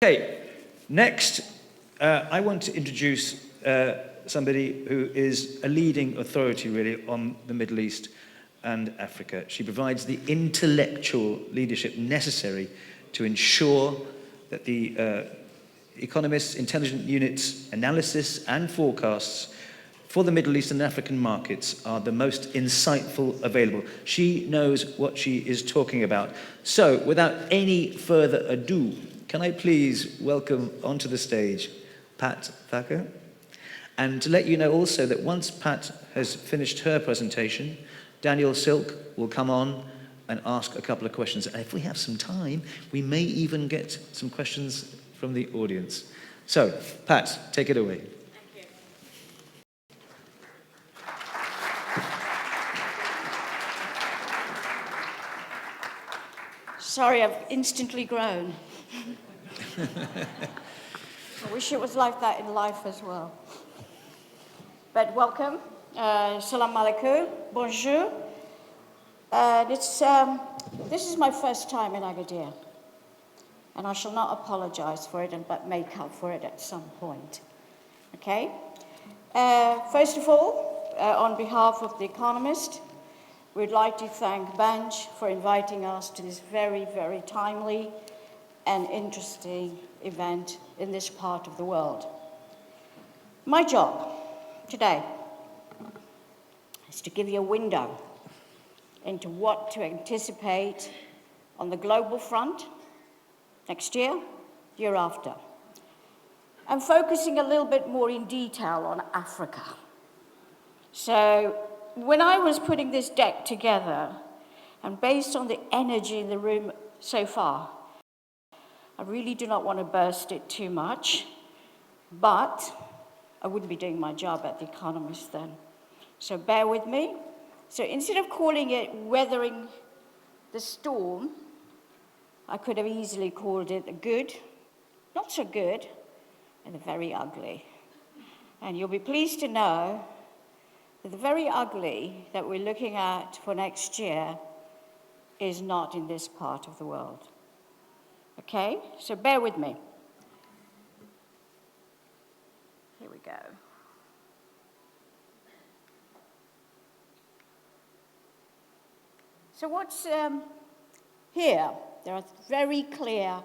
Okay, next, I want to introduce somebody who is a leading authority, really, on the Middle East and Africa. She provides the intellectual leadership necessary to ensure that the Economist's intelligent unit's analysis and forecasts for the Middle East and African markets are the most insightful available. She knows what she is talking about. So, without any further ado, can I please welcome onto the stage Pat Thaker? And to let you know also that once Pat has finished her presentation, Daniel Silke will come on and ask a couple of questions. And if we have some time, we may even get some questions from the audience. So, Pat, take it away. Thank you. Sorry, I've instantly grown. I wish it was like that in life as well. But welcome. Salam alaikum. Bonjour. This is my first time in Agadir, and I shall not apologize for it, but make up for it at some point. Okay? First of all, on behalf of The Economist, we'd like to thank Banj for inviting us to this very, very timely and interesting event in this part of the world. My job today is to give you a window into what to anticipate on the global front next year, year after. I'm focusing a little bit more in detail on Africa. So when I was putting this deck together, and based on the energy in the room so far, I really do not want to burst it too much, but I wouldn't be doing my job at The Economist then. So bear with me. So instead of calling it weathering the storm, I could have easily called it a good, not so good, and a very ugly. And you'll be pleased to know that the very ugly that we're looking at for next year is not in this part of the world. Okay, so bear with me. Here we go. So what's here? There are very clear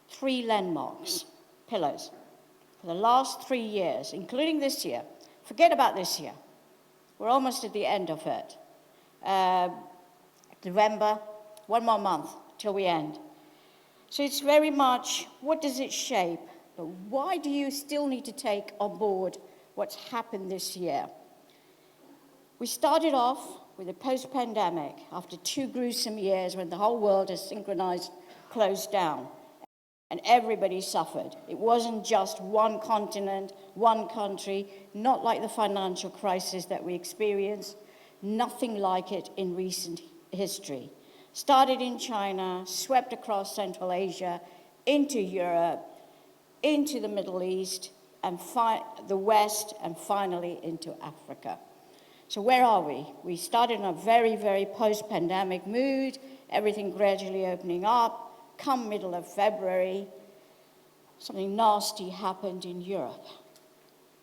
3 landmarks, pillars, for the last 3 years, including this year. Forget about this year. We're almost at the end of it. November, 1 more month till we end. So it's very much, what does it shape? But why do you still need to take on board what's happened this year? We started off with a post-pandemic after 2 gruesome years when the whole world has synchronized, closed down, and everybody suffered. It wasn't just one continent, one country, not like the financial crisis that we experienced, nothing like it in recent history. Started in China, swept across Central Asia, into Europe, into the Middle East, and the West, and finally into Africa. So where are we? We started in a very, very post-pandemic mood, everything gradually opening up. Come middle of February, something nasty happened in Europe.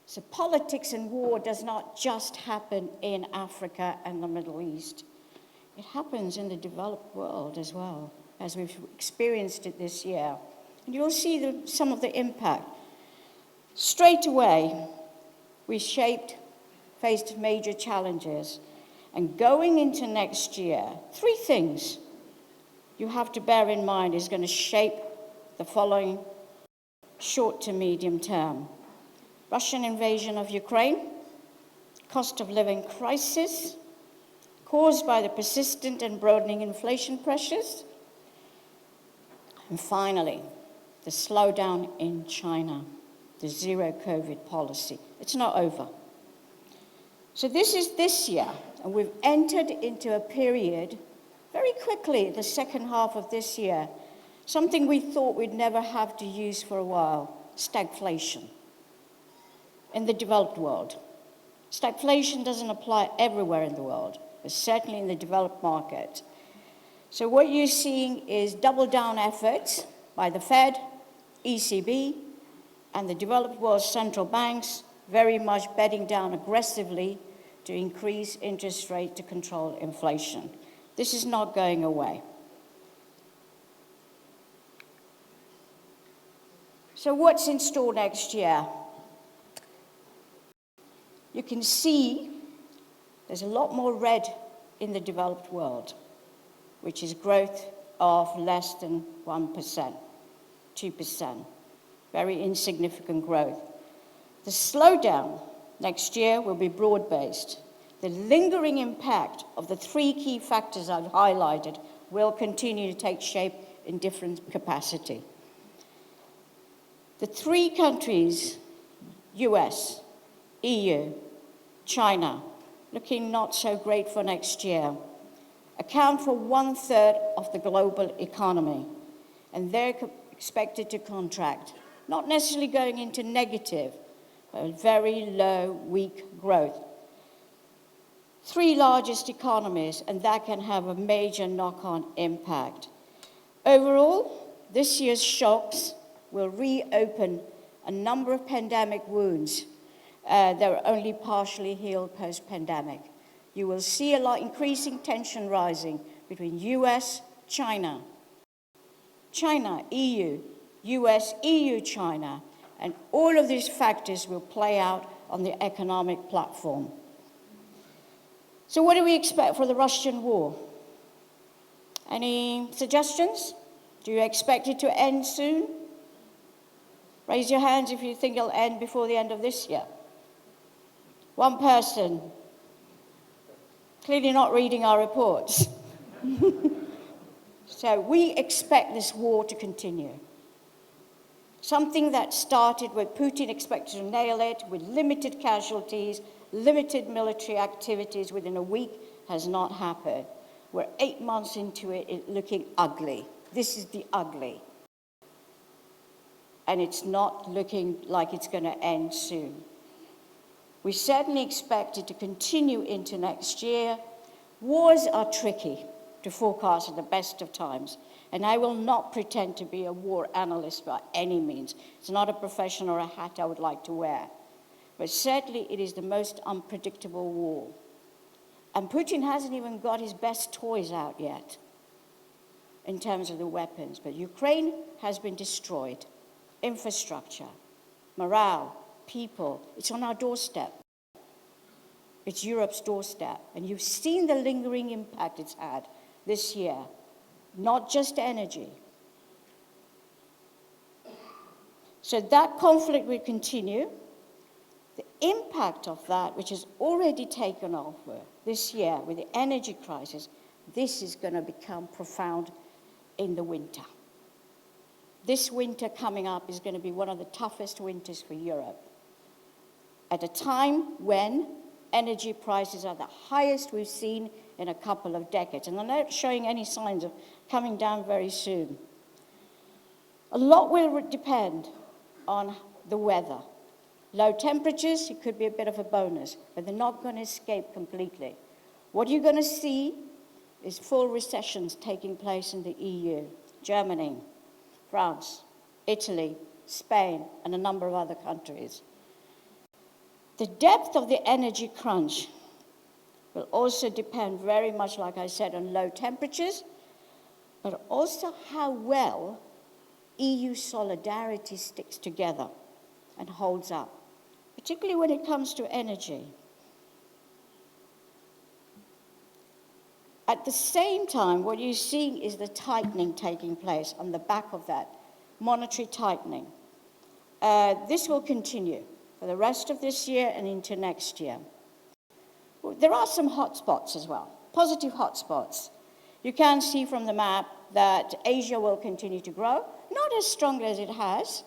So politics and war does not just happen in Africa and the Middle East. It happens in the developed world as well, as we've experienced it this year. And you'll see some of the impact. Straight away, we faced major challenges. And going into next year, 3 things you have to bear in mind is going to shape the following short to medium term. Russian invasion of Ukraine, cost of living crisis, caused by the persistent and broadening inflation pressures, and finally, the slowdown in China, the zero COVID policy. It's not over. So this is this year, and we've entered into a period very quickly, the second half of this year, something we thought we'd never have to use for a while, stagflation in the developed world. Stagflation doesn't apply everywhere in the world, but certainly in the developed market. So what you're seeing is double down efforts by the Fed, ECB and the developed world's central banks very much bedding down aggressively to increase interest rate to control inflation. This is not going away. So what's in store next year? You can see there's a lot more red in the developed world, which is growth of less than 1%, 2%, very insignificant growth. The slowdown next year will be broad-based. The lingering impact of the three key factors I've highlighted will continue to take shape in different capacity. The three countries, US, EU, China, looking not so great for next year, account for 1/3 of the global economy, and they're expected to contract, not necessarily going into negative, but very low, weak growth. Three largest economies, and that can have a major knock-on impact. Overall, this year's shocks will reopen a number of pandemic wounds that were only partially healed post-pandemic. You will see a lot increasing tension rising between US, China, China, EU, US, EU, China, and all of these factors will play out on the economic platform. So what do we expect for the Russian war? Any suggestions? Do you expect it to end soon? Raise your hands if you think it'll end before the end of this year. One person. Clearly not reading our reports. So we expect this war to continue. Something that started with Putin expected to nail it with limited casualties, limited military activities within a week has not happened. We're 8 months into it looking ugly. This is the ugly. And it's not looking like it's going to end soon. We certainly expect it to continue into next year. Wars are tricky to forecast at the best of times, and I will not pretend to be a war analyst by any means. It's not a profession or a hat I would like to wear. But certainly it is the most unpredictable war. And Putin hasn't even got his best toys out yet in terms of the weapons. But Ukraine has been destroyed. Infrastructure, morale, people, it's on our doorstep. It's Europe's doorstep. And you've seen the lingering impact it's had this year, not just energy. So that conflict will continue. The impact of that, which has already taken over this year with the energy crisis, this is going to become profound in the winter. This winter coming up is going to be one of the toughest winters for Europe. At a time when energy prices are the highest we've seen in a couple of decades, and they're not showing any signs of coming down very soon. A lot will depend on the weather. Low temperatures, it could be a bit of a bonus, but they're not going to escape completely. What you're going to see is full recessions taking place in the EU, Germany, France, Italy, Spain, and a number of other countries. The depth of the energy crunch will also depend very much, like I said, on low temperatures, but also how well EU solidarity sticks together and holds up, particularly when it comes to energy. At the same time, what you're seeing is the tightening taking place on the back of that, monetary tightening. This will continue for the rest of this year and into next year. There are some hotspots as well, positive hotspots. You can see from the map that Asia will continue to grow, not as strongly as it has.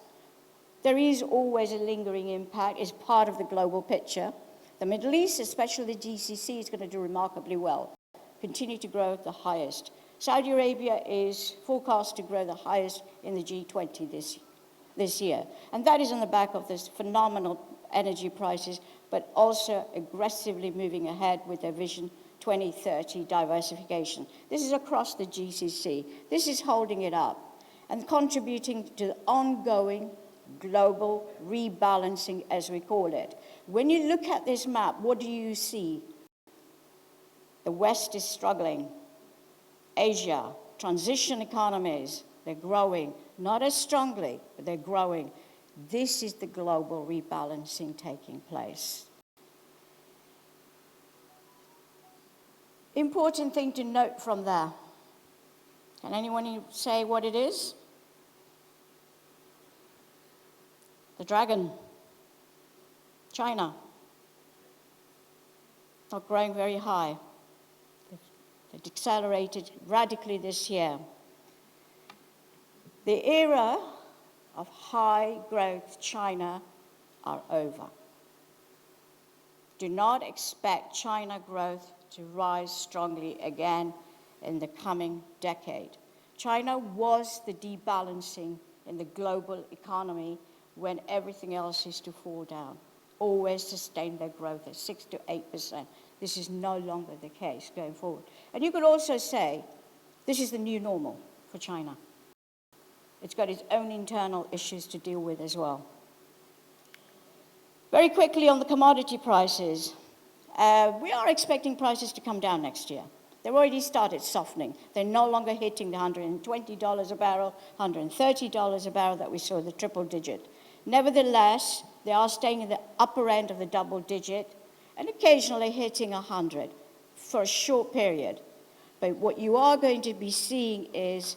There is always a lingering impact, it's part of the global picture. The Middle East, especially the GCC, is going to do remarkably well, continue to grow the highest. Saudi Arabia is forecast to grow the highest in the G20 this year. And that is on the back of this phenomenal energy prices, but also aggressively moving ahead with their Vision 2030 diversification. This is across the GCC. This is holding it up. and contributing to the ongoing global rebalancing, as we call it. When you look at this map, what do you see? The West is struggling. Asia, transition economies, they're growing, not as strongly, but they're growing. This is the global rebalancing taking place. Important thing to note from there. Can anyone say what it is? The dragon, China, not growing very high. It accelerated radically this year. The era of high growth China are over. Do not expect China growth to rise strongly again in the coming decade. China was the debalancing in the global economy when everything else is to fall down. Always sustain their growth at 6 to 8%. This is no longer the case going forward. And you could also say, this is the new normal for China. It's got its own internal issues to deal with as well. Very quickly on the commodity prices. We are expecting prices to come down next year. They've already started softening. They're no longer hitting the $120 a barrel, $130 a barrel that we saw, the triple digit. Nevertheless, they are staying in the upper end of the double digit and occasionally hitting 100 for a short period. But what you are going to be seeing is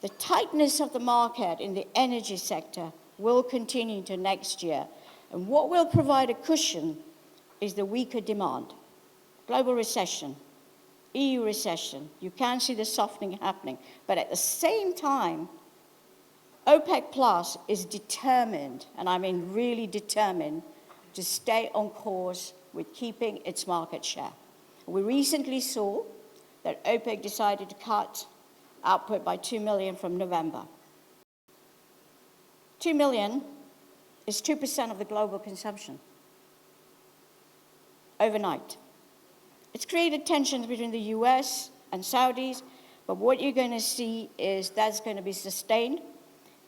the tightness of the market in the energy sector will continue into next year. And what will provide a cushion is the weaker demand. Global recession, EU recession, you can see the softening happening. But at the same time, OPEC Plus is determined, and I mean really determined, to stay on course with keeping its market share. We recently saw that OPEC decided to cut output by 2 million from November. 2 million is 2% of the global consumption overnight. It's created tensions between the US and Saudis, but what you're going to see is that's going to be sustained.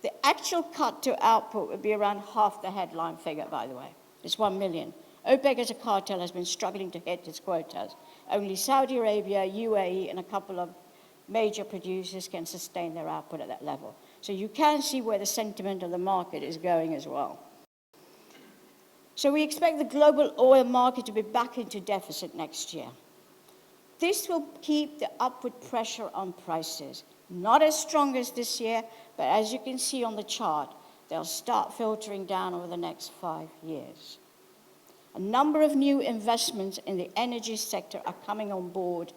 The actual cut to output would be around half the headline figure, by the way. It's 1 million. OPEC as a cartel has been struggling to hit its quotas. Only Saudi Arabia, UAE, and a couple of major producers can sustain their output at that level. So you can see where the sentiment of the market is going as well. So we expect the global oil market to be back into deficit next year. This will keep the upward pressure on prices. Not as strong as this year, but as you can see on the chart, they'll start filtering down over the next 5 years. A number of new investments in the energy sector are coming on board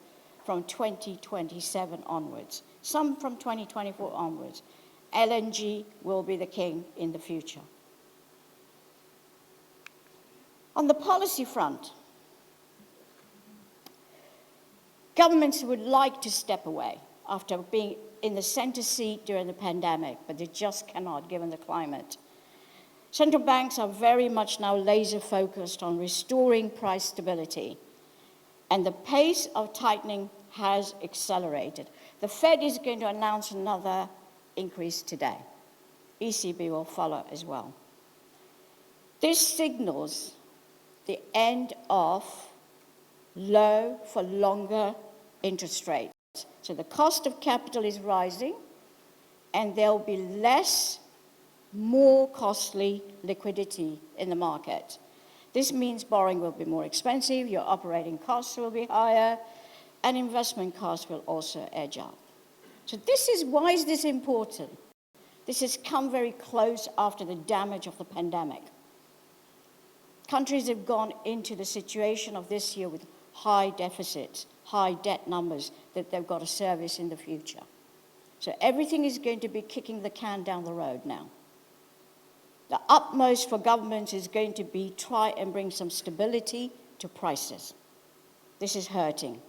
from 2027 onwards, some from 2024 onwards. LNG will be the king in the future. On the policy front, governments would like to step away after being in the center seat during the pandemic, but they just cannot, given the climate. Central banks are very much now laser focused on restoring price stability, and the pace of tightening has accelerated. The Fed is going to announce another increase today. ECB will follow as well. This signals the end of low for longer interest rates. So the cost of capital is rising, and there'll be less, more costly liquidity in the market. This means borrowing will be more expensive, your operating costs will be higher, and investment costs will also edge up. So why is this important? This has come very close after the damage of the pandemic. Countries have gone into the situation of this year with high deficits, high debt numbers that they've got to service in the future. So everything is going to be kicking the can down the road now. The utmost for governments is going to be try and bring some stability to prices. This is hurting.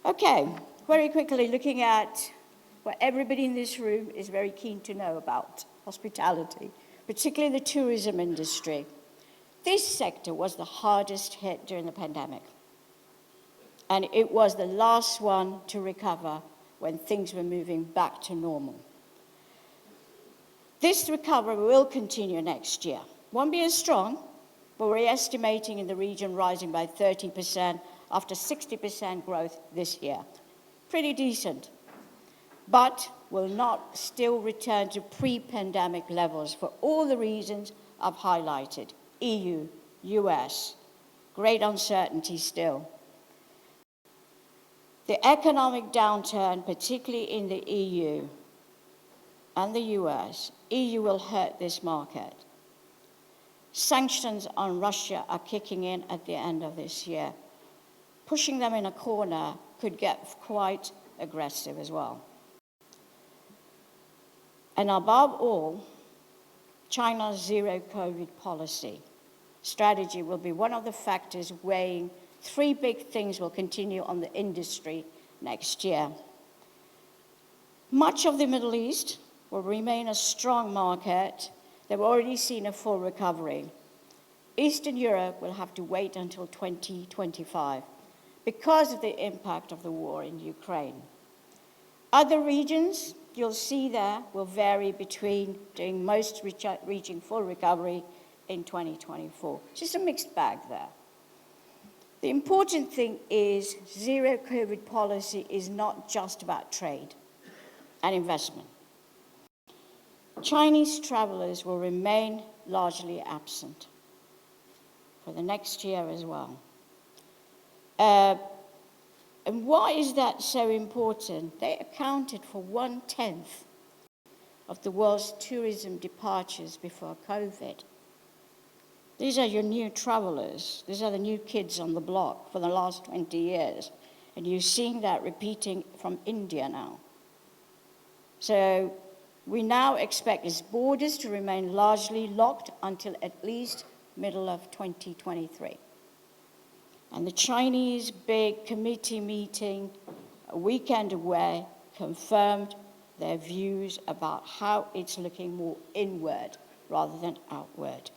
Okay, very quickly looking at what everybody in this room is very keen to know about, hospitality, particularly the tourism industry. This sector was the hardest hit during the pandemic. and it was the last one to recover when things were moving back to normal. This recovery will continue next year. Won't be as strong, but we're estimating in the region rising by 30% after 60% growth this year. Pretty decent, but will not still return to pre-pandemic levels for all the reasons I've highlighted. EU, US, great uncertainty still. The economic downturn, particularly in the EU and the US, EU will hurt this market. Sanctions on Russia are kicking in at the end of this year. Pushing them in a corner could get quite aggressive as well. And above all, China's zero-COVID policy strategy will be one of the factors weighing. Three big things will continue on the industry next year. Much of the Middle East will remain a strong market. They've already seen a full recovery. Eastern Europe will have to wait until 2025 because of the impact of the war in Ukraine. Other regions you'll see there will vary between doing most reaching full recovery in 2024. It's just a mixed bag there. The important thing is zero-COVID policy is not just about trade and investment. Chinese travelers will remain largely absent for the next year as well. And why is that so important? They accounted for 1/10 of the world's tourism departures before COVID. These are your new travelers. These are the new kids on the block for the last 20 years. And you're seeing that repeating from India now. So we now expect its borders to remain largely locked until at least middle of 2023. And the Chinese big committee meeting a weekend away confirmed their views about how it's looking more inward rather than outward.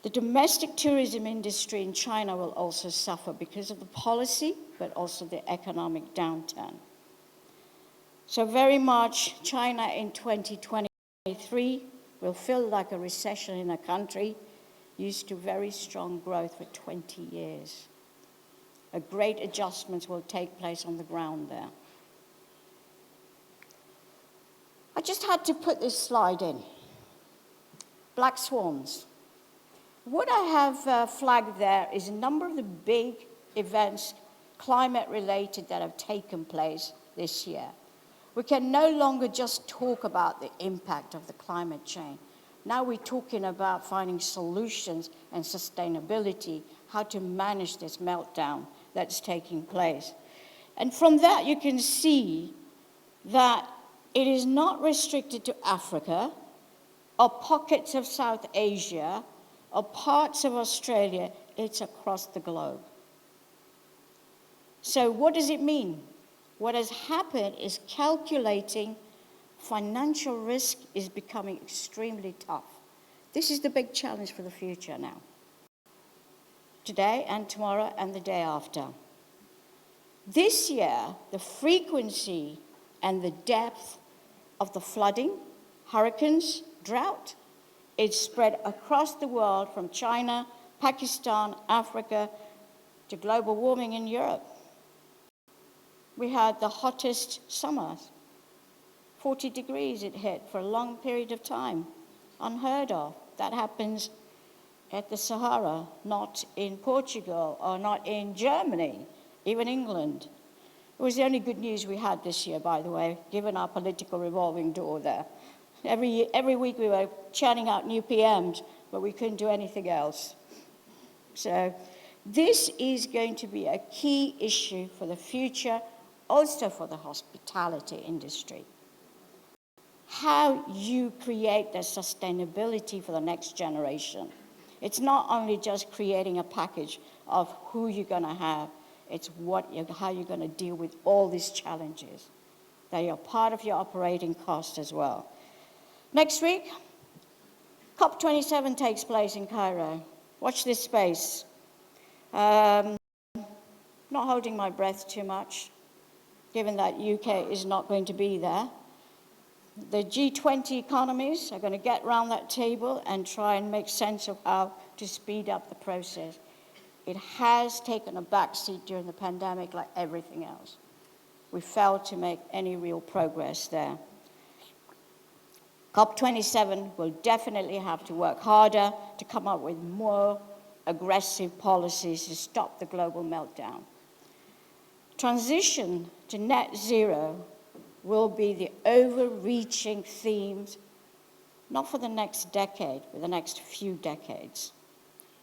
The domestic tourism industry in China will also suffer because of the policy, but also the economic downturn. So very much China in 2023 will feel like a recession in a country used to very strong growth for 20 years. A great adjustments will take place on the ground there. I just had to put this slide in. Black swans. What I have flagged there is a number of the big events, climate-related, that have taken place this year. We can no longer just talk about the impact of the climate change. Now we're talking about finding solutions and sustainability, how to manage this meltdown that's taking place. And from that, you can see that it is not restricted to Africa or pockets of South Asia or parts of Australia, it's across the globe. So what does it mean? What has happened is calculating financial risk is becoming extremely tough. This is the big challenge for the future now. Today and tomorrow and the day after. This year, the frequency and the depth of the flooding, hurricanes, drought, it's spread across the world from China, Pakistan, Africa, to global warming in Europe. We had the hottest summers. 40 degrees it hit for a long period of time. Unheard of. That happens at the Sahara, not in Portugal or not in Germany, even England. It was the only good news we had this year, by the way, given our political revolving door there. Every week we were churning out new PMs, but we couldn't do anything else. So this is going to be a key issue for the future, also for the hospitality industry. How you create the sustainability for the next generation. It's not only just creating a package of who you're going to have, it's how you're going to deal with all these challenges. They are part of your operating cost as well. Next week, COP27 takes place in Cairo. Watch this space. Not holding my breath too much, given that UK is not going to be there. The G20 economies are going to get around that table and try and make sense of how to speed up the process. It has taken a backseat during the pandemic like everything else. We failed to make any real progress there. COP27 will definitely have to work harder to come up with more aggressive policies to stop the global meltdown. Transition to net zero will be the overreaching themes, not for the next decade, but the next few decades.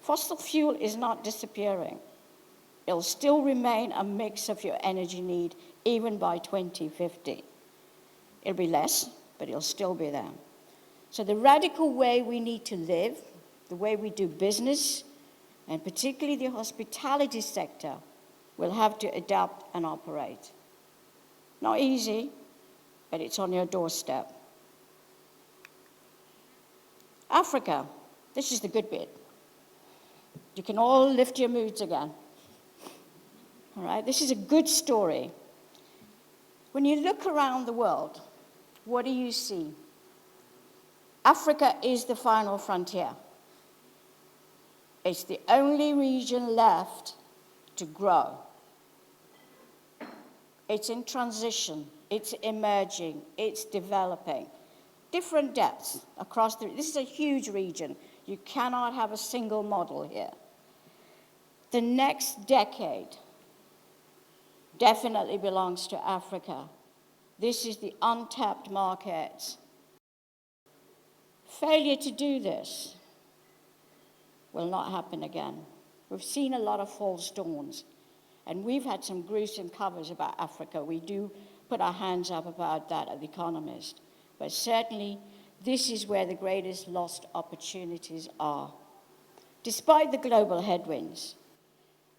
Fossil fuel is not disappearing. It'll still remain a mix of your energy need even by 2050. It'll be less, but it'll still be there. So the radical way we need to live, the way we do business, and particularly the hospitality sector, will have to adapt and operate. Not easy, but it's on your doorstep. Africa, this is the good bit. You can all lift your moods again. All right, this is a good story. When you look around the world, what do you see? Africa is the final frontier. It's the only region left to grow. It's in transition, it's emerging, it's developing. Different depths across this is a huge region. You cannot have a single model here. The next decade definitely belongs to Africa. This is the untapped markets. Failure to do this will not happen again. We've seen a lot of false dawns, and we've had some gruesome covers about Africa. We do put our hands up about that at The Economist. But certainly, this is where the greatest lost opportunities are. Despite the global headwinds,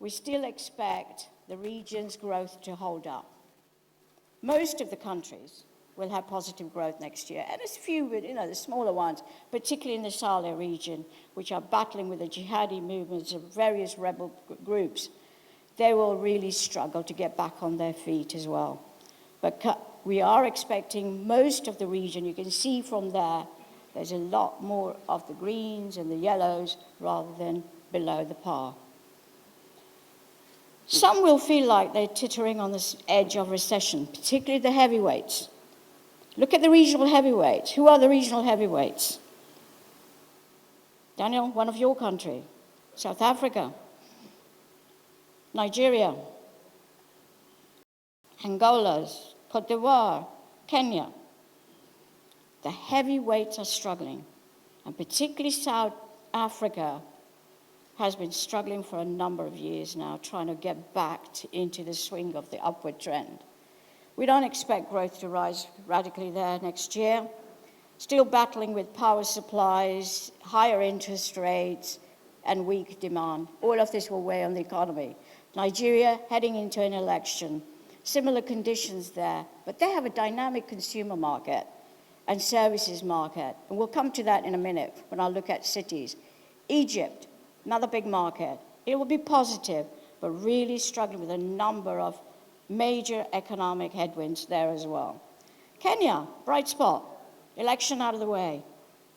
we still expect the region's growth to hold up. Most of the countries will have positive growth next year, and there's a few, the smaller ones, particularly in the Sahel region, which are battling with the jihadi movements of various rebel groups. They will really struggle to get back on their feet as well. But we are expecting most of the region, you can see from there, there's a lot more of the greens and the yellows rather than below the par. Some will feel like they're teetering on the edge of recession, particularly the heavyweights. Look at the regional heavyweights. Who are the regional heavyweights? Daniel, one of your country, South Africa, Nigeria, Angola, Cote d'Ivoire, Kenya. The heavyweights are struggling, and particularly South Africa has been struggling for a number of years now, trying to get back into the swing of the upward trend. We don't expect growth to rise radically there next year. Still battling with power supplies, higher interest rates, and weak demand. All of this will weigh on the economy. Nigeria heading into an election. Similar conditions there, but they have a dynamic consumer market and services market. And we'll come to that in a minute when I look at cities. Egypt, another big market. It will be positive, but really struggling with a number of major economic headwinds there as well. Kenya, bright spot, election out of the way.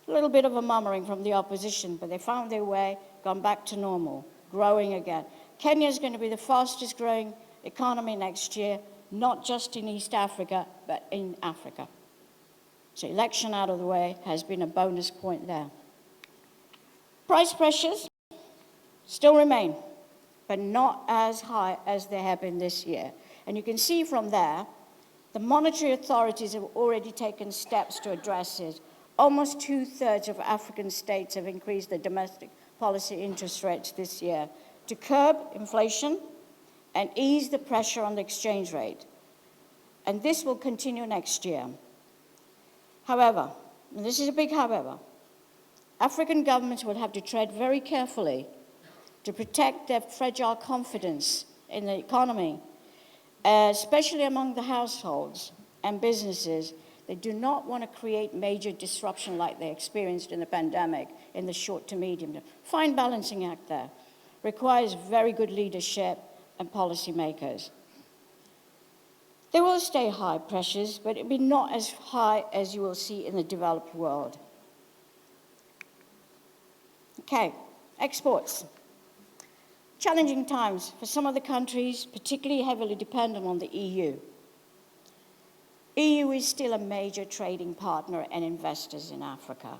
A little bit of a murmuring from the opposition, but they found their way, gone back to normal, growing again. Kenya is going to be the fastest growing economy next year, not just in East Africa, but in Africa. So election out of the way has been a bonus point there. Price pressures still remain, but not as high as they have been this year. And you can see from there, the monetary authorities have already taken steps to address it. Almost 2/3 of African states have increased their domestic policy interest rates this year to curb inflation and ease the pressure on the exchange rate. And this will continue next year. However, and this is a big however, African governments will have to tread very carefully to protect their fragile confidence in the economy, especially among the households and businesses. They do not want to create major disruption like they experienced in the pandemic in the short to medium term. Fine balancing act there. Requires very good leadership and policymakers. There will stay high pressures, but it will be not as high as you will see in the developed world. Okay, exports. Challenging times for some of the countries, particularly heavily dependent on the EU. EU is still a major trading partner and investors in Africa,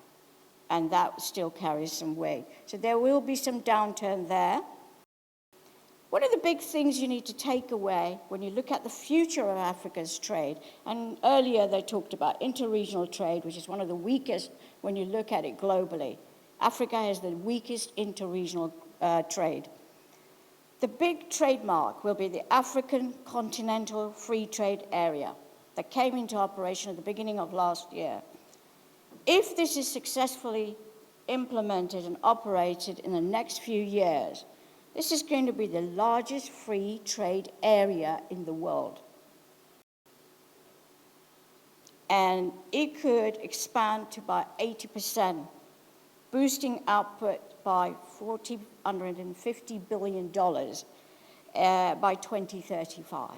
and that still carries some weight. So there will be some downturn there. What are the big things you need to take away when you look at the future of Africa's trade? And earlier they talked about interregional trade, which is one of the weakest when you look at it globally. Africa has the weakest interregional trade. The big trademark will be the African Continental Free Trade Area that came into operation at the beginning of last year. If this is successfully implemented and operated in the next few years, this is going to be the largest free trade area in the world. And it could expand to by 80%, boosting output by $450 billion by 2035.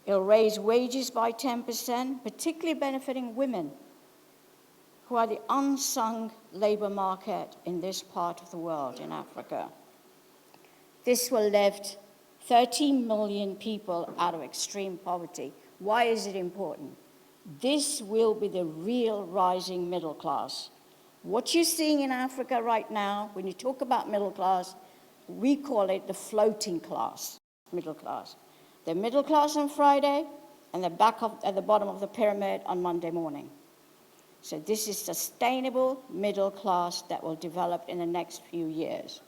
It'll raise wages by 10%, particularly benefiting women, who are the unsung labor market in this part of the world, in Africa. This will lift 13 million people out of extreme poverty. Why is it important? This will be the real rising middle class. What you're seeing in Africa right now, when you talk about middle class, we call it the floating class, middle class. They're middle class on Friday, and they're back up at the bottom of the pyramid on Monday morning. So this is sustainable middle class that will develop in the next few years.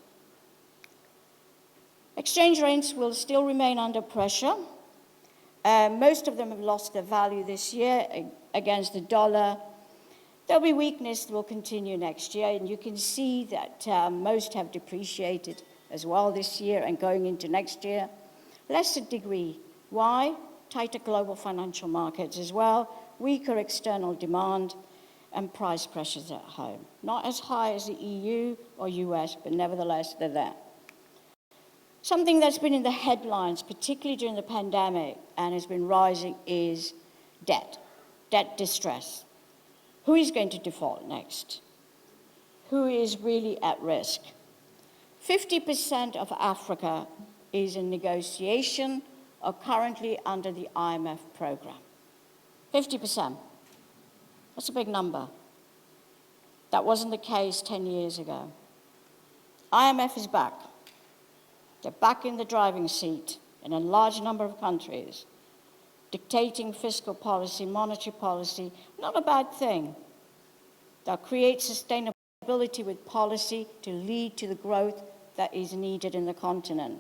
Exchange rates will still remain under pressure. Most of them have lost their value this year against the dollar. There'll be weakness that will continue next year, and you can see that most have depreciated as well this year and going into next year. Lesser degree. Why? Tighter global financial markets as well, weaker external demand, and price pressures at home. Not as high as the EU or US, but nevertheless, they're there. Something that's been in the headlines, particularly during the pandemic, and has been rising is debt distress. Who is going to default next? Who is really at risk? 50% of Africa is in negotiation or currently under the IMF program. 50%. That's a big number. That wasn't the case 10 years ago. IMF is back. They're back in the driving seat in a large number of countries, dictating fiscal policy, monetary policy, not a bad thing. They'll create sustainability with policy to lead to the growth that is needed in the continent.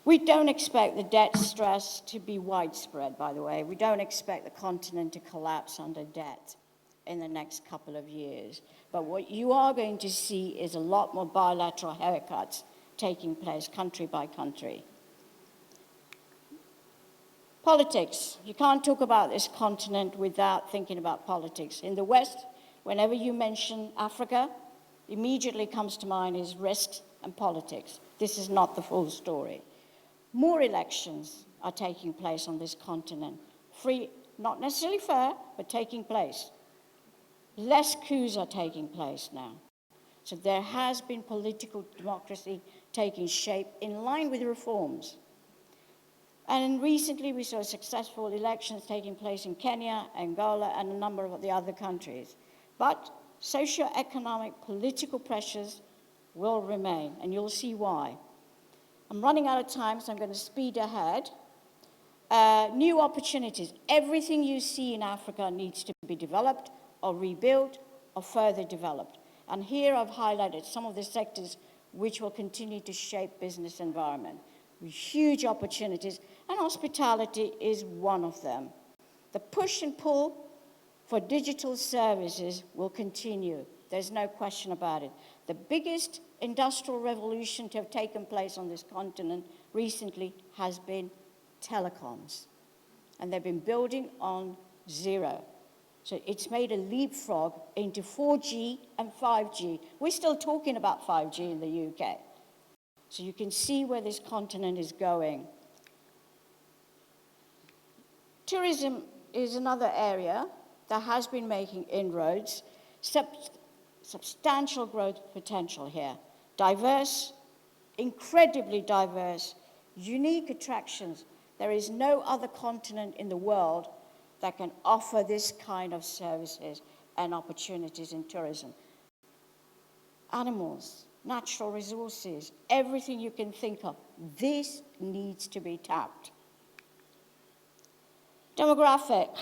We don't expect the debt stress to be widespread, by the way. We don't expect the continent to collapse under debt in the next couple of years. But what you are going to see is a lot more bilateral haircuts taking place country by country. Politics. You can't talk about this continent without thinking about politics. In the West, whenever you mention Africa, immediately comes to mind is risks and politics. This is not the full story. More elections are taking place on this continent. Free, not necessarily fair, but taking place. Less coups are taking place now. So there has been political democracy taking shape in line with reforms. And recently we saw successful elections taking place in Kenya, Angola, and a number of the other countries. But socio-economic political pressures will remain, and you'll see why. I'm running out of time, so I'm going to speed ahead. New opportunities. Everything you see in Africa needs to be developed or rebuilt or further developed. And here I've highlighted some of the sectors which will continue to shape business environment. With huge opportunities, and hospitality is one of them. The push and pull for digital services will continue. There's no question about it. The biggest industrial revolution to have taken place on this continent recently has been telecoms. And they've been building on zero. So it's made a leapfrog into 4G and 5G. We're still talking about 5G in the UK. So you can see where this continent is going. Tourism is another area that has been making inroads, substantial growth potential here. Diverse, incredibly diverse, unique attractions. There is no other continent in the world that can offer this kind of services and opportunities in tourism. Animals, natural resources, everything you can think of. This needs to be tapped. Demographic.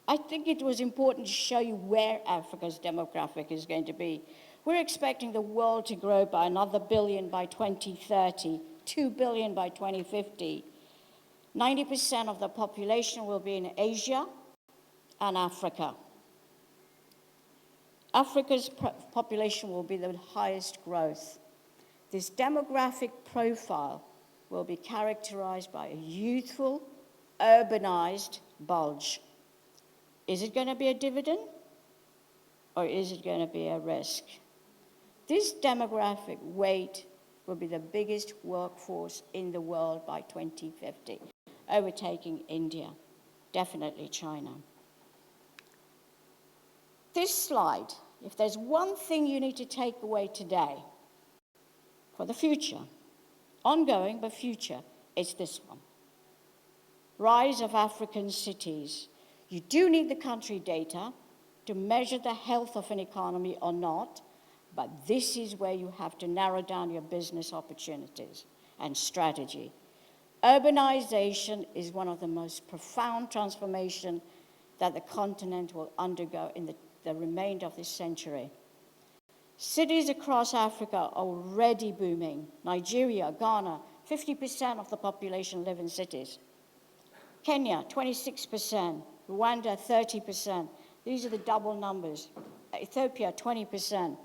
I think it was important to show you where Africa's demographic is going to be. We're expecting the world to grow by another billion by 2030, 2 billion by 2050. 90% of the population will be in Asia and Africa. Africa's population will be the highest growth. This demographic profile will be characterized by a youthful, urbanized bulge. Is it going to be a dividend, or is it going to be a risk? This demographic weight will be the biggest workforce in the world by 2050, overtaking India, definitely China. This slide, if there's one thing you need to take away today for the future, ongoing but future, it's this one. Rise of African cities. You do need the country data to measure the health of an economy or not, but this is where you have to narrow down your business opportunities and strategy. Urbanization is one of the most profound transformations that the continent will undergo in the remainder of this century. Cities across Africa are already booming. Nigeria, Ghana, 50% of the population live in cities. Kenya, 26%. Rwanda, 30%. These are the double numbers. Ethiopia, 20%.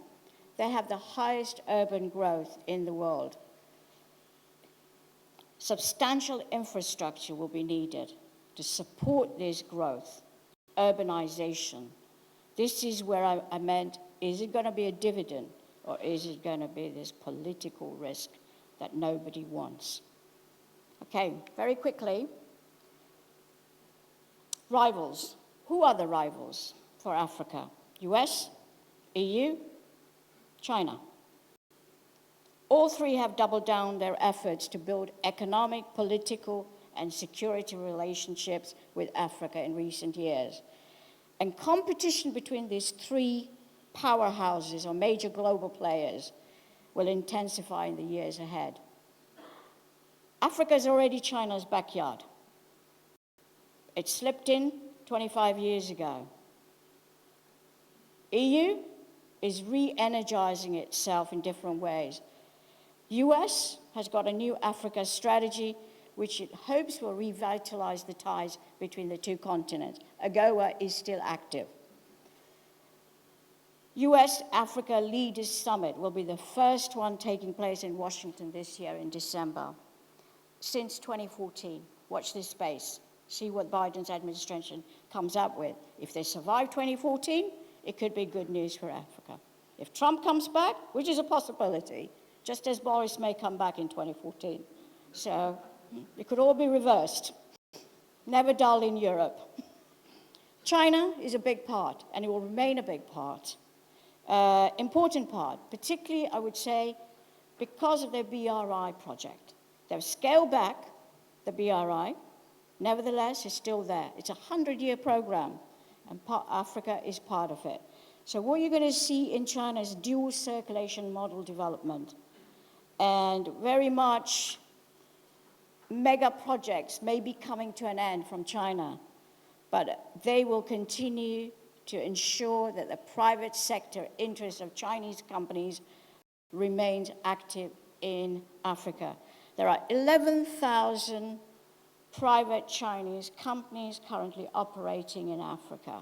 They have the highest urban growth in the world. Substantial infrastructure will be needed to support this growth, urbanization. This is where I meant, is it going to be a dividend, or is it going to be this political risk that nobody wants? Okay, very quickly. Rivals. Who are the rivals for Africa? US, EU, China. All three have doubled down their efforts to build economic, political, and security relationships with Africa in recent years. And competition between these three powerhouses or major global players will intensify in the years ahead. Africa is already China's backyard. It slipped in 25 years ago. EU is re-energizing itself in different ways. US has got a new Africa strategy which it hopes will revitalize the ties between the two continents. AGOA is still active. US-Africa Leaders Summit will be the first one taking place in Washington this year in December. Since 2014, watch this space. See what Biden's administration comes up with. If they survive 2014, it could be good news for Africa. If Trump comes back, which is a possibility, just as Boris may come back in 2014. So it could all be reversed. Never dull in Europe. China is a big part, and it will remain a big part. Important part, particularly, I would say, because of their BRI project. They've scaled back the BRI. Nevertheless, it's still there. It's a 100-year program, and Africa is part of it. So what you're going to see in China is dual circulation model development, and very much mega projects may be coming to an end from China, but they will continue to ensure that the private sector interest of Chinese companies remains active in Africa. There are 11,000 private Chinese companies currently operating in Africa.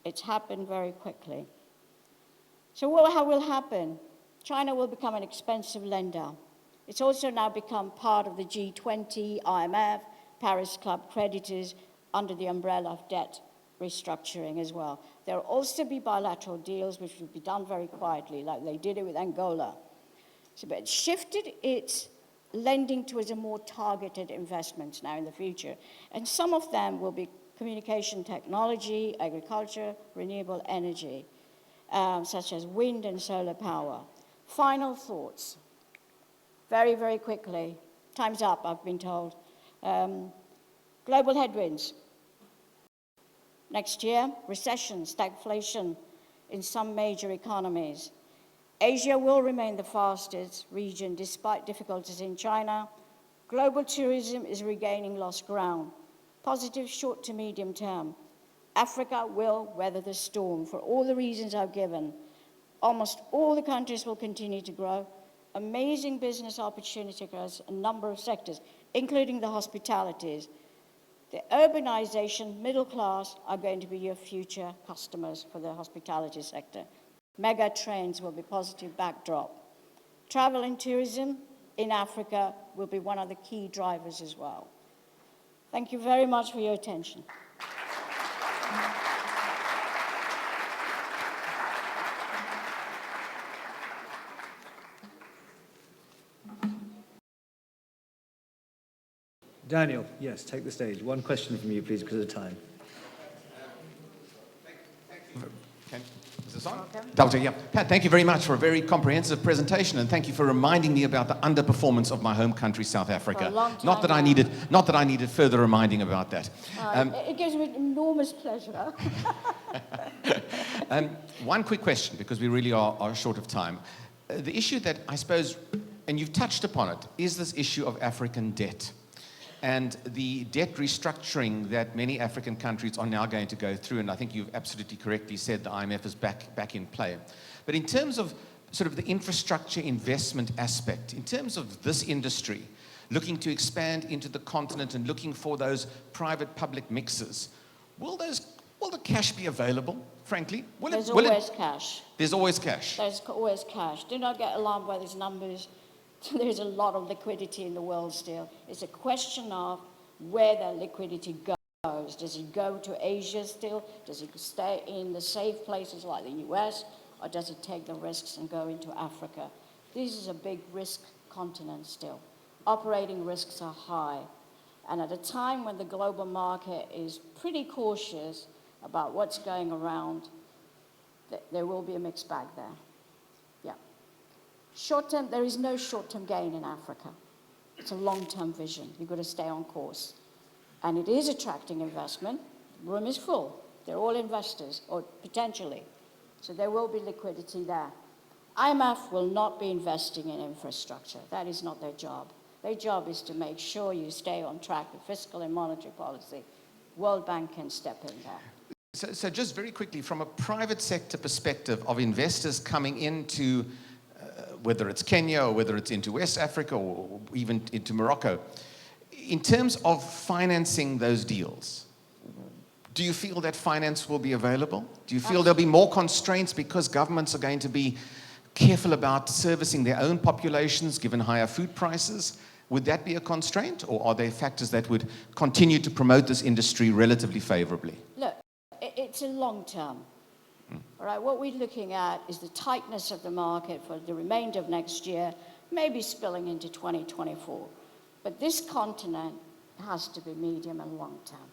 It's happened very quickly. So what will happen? China will become an expensive lender. It's also now become part of the G20, IMF, Paris Club creditors under the umbrella of debt restructuring as well. There will also be bilateral deals which will be done very quietly, like they did it with Angola. So, but it shifted its lending towards a more targeted investments now in the future. And some of them will be communication technology, agriculture, renewable energy, such as wind and solar power. Final thoughts, very, very quickly. Time's up, I've been told. Global headwinds. Next year, recession, stagflation in some major economies. Asia will remain the fastest region despite difficulties in China. Global tourism is regaining lost ground. Positive short to medium term. Africa will weather the storm for all the reasons I've given. Almost all the countries will continue to grow. Amazing business opportunity across a number of sectors, including the hospitalities. The urbanization, middle class are going to be your future customers for the hospitality sector. Mega trends will be positive backdrop. Travel and tourism in Africa will be one of the key drivers as well. Thank you very much for your attention. Daniel, yes, take the stage. One question from you, please, because of time. Okay. Is this on? Dr. Yeah. Pat, thank you very much for a very comprehensive presentation, and thank you for reminding me about the underperformance of my home country, South Africa. For a long time not that I needed further reminding about that. It gives me enormous pleasure. One quick question, because we really are short of time. The issue that I suppose, and you've touched upon it, is this issue of African debt. And the debt restructuring that many African countries are now going to go through, and I think you've absolutely correctly said the IMF is back in play. But in terms of sort of the infrastructure investment aspect, in terms of this industry looking to expand into the continent and looking for those private-public mixes, will the cash be available, frankly? There's always cash. There's always cash. There's always cash. Do not get alarmed by these numbers. There's a lot of liquidity in the world still. It's a question of where that liquidity goes. Does it go to Asia still? Does it stay in the safe places like the US? Or does it take the risks and go into Africa? This is a big risk continent still. Operating risks are high. And at a time when the global market is pretty cautious about what's going around, there will be a mixed bag there. Short-term, there is no short-term gain in Africa. It's a long-term vision. You've got to stay on course. And it is attracting investment. The room is full. They're all investors, or potentially. So there will be liquidity there. IMF will not be investing in infrastructure. That is not their job. Their job is to make sure you stay on track with fiscal and monetary policy. World Bank can step in there. So just very quickly, from a private sector perspective of investors coming into whether it's Kenya or whether it's into West Africa or even into Morocco, in terms of financing those deals, do you feel that finance will be available? Do you feel there'll be more constraints because governments are going to be careful about servicing their own populations given higher food prices? Would that be a constraint, or are there factors that would continue to promote this industry relatively favorably? Look, it's a long term. All right, what we're looking at is the tightness of the market for the remainder of next year, maybe spilling into 2024. But this continent has to be medium and long term.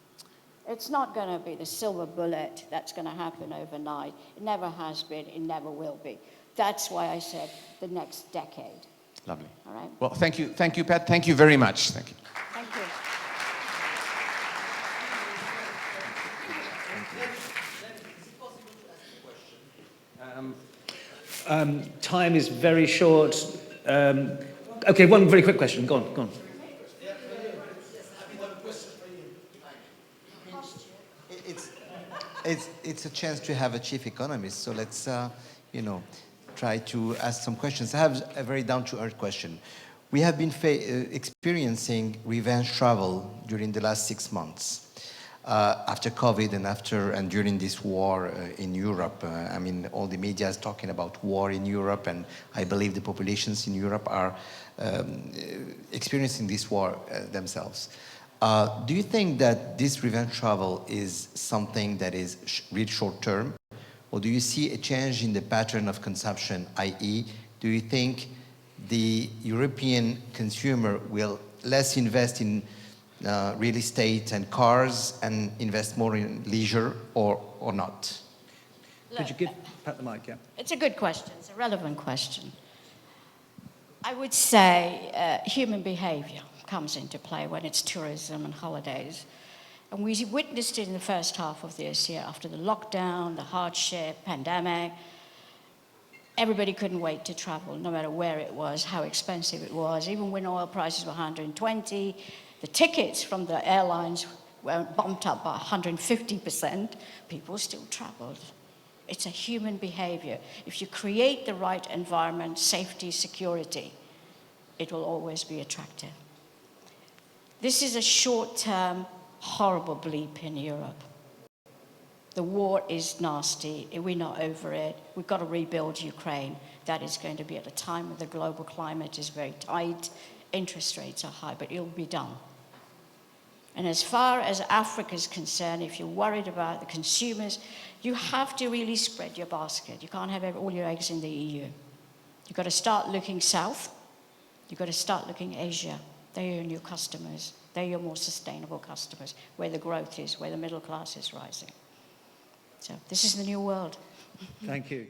It's not going to be the silver bullet that's going to happen overnight. It never has been, it never will be. That's why I said the next decade. Lovely. All right. Well, thank you, Pat. Thank you very much. Thank you. Thank you. Time is very short. Okay, one very quick question. Go on. It's a chance to have a chief economist, so let's, try to ask some questions. I have a very down-to-earth question. We have been experiencing revenge travel during the last 6 months. After COVID and during this war in Europe. All the media is talking about war in Europe, and I believe the populations in Europe are experiencing this war themselves. Do you think that this revenge travel is something that is really short-term, Or do you see a change in the pattern of consumption, i.e., do you think the European consumer will less invest in real estate and cars and invest more in leisure or not? Could you give Pat the mic, yeah? It's a good question. It's a relevant question. I would say human behavior comes into play when it's tourism and holidays. And we witnessed it in the first half of this year after the lockdown, the hardship, pandemic. Everybody couldn't wait to travel, no matter where it was, how expensive it was. Even when oil prices were 120, the tickets from the airlines were bumped up by 150%. People still traveled. It's a human behavior. If you create the right environment, safety, security, it will always be attractive. This is a short-term, horrible bleep in Europe. The war is nasty. We're not over it. We've got to rebuild Ukraine. That is going to be at a time when the global climate is very tight, interest rates are high, but it'll be done. And as far as Africa is concerned, if you're worried about the consumers, you have to really spread your basket. You can't have all your eggs in the EU. You've got to start looking south. You've got to start looking Asia. They're your new customers. They're your more sustainable customers, where the growth is, where the middle class is rising. So this is the new world. Thank you.